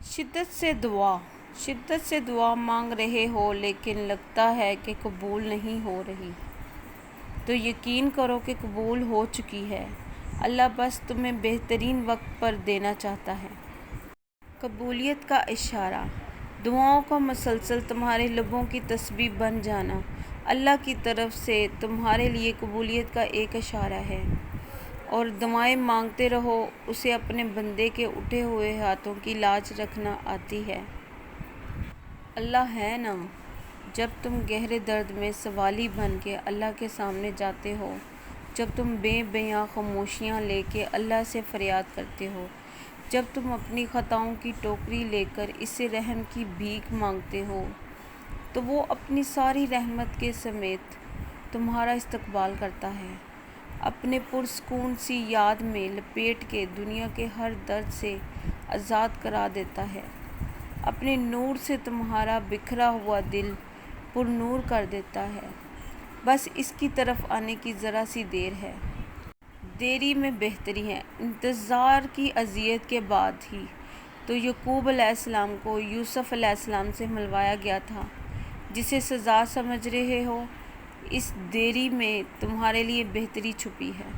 شدت سے دعا مانگ رہے ہو لیکن لگتا ہے کہ قبول نہیں ہو رہی، تو یقین کرو کہ قبول ہو چکی ہے۔ اللہ بس تمہیں بہترین وقت پر دینا چاہتا ہے۔ قبولیت کا اشارہ، دعاؤں کا مسلسل تمہارے لبوں کی تسبیح بن جانا اللہ کی طرف سے تمہارے لیے قبولیت کا ایک اشارہ ہے۔ اور دعائیں مانگتے رہو، اسے اپنے بندے کے اٹھے ہوئے ہاتھوں کی لاج رکھنا آتی ہے۔ اللہ ہے نا، جب تم گہرے درد میں سوالی بن کے اللہ کے سامنے جاتے ہو، جب تم بے بیاں خاموشیاں لے کے اللہ سے فریاد کرتے ہو، جب تم اپنی خطاؤں کی ٹوکری لے کر اس سے رحم کی بھیک مانگتے ہو، تو وہ اپنی ساری رحمت کے سمیت تمہارا استقبال کرتا ہے، اپنے پرسکون سی یاد میں لپیٹ کے دنیا کے ہر درد سے آزاد کرا دیتا ہے، اپنے نور سے تمہارا بکھرا ہوا دل پر نور کر دیتا ہے۔ بس اس کی طرف آنے کی ذرا سی دیر ہے۔ دیری میں بہتری ہے۔ انتظار کی اذیت کے بعد ہی تو یعقوب علیہ السلام کو یوسف علیہ السلام سے ملوایا گیا تھا، جسے سزا سمجھ رہے ہو، اس دیری میں تمہارے لیے بہتری چھپی ہے۔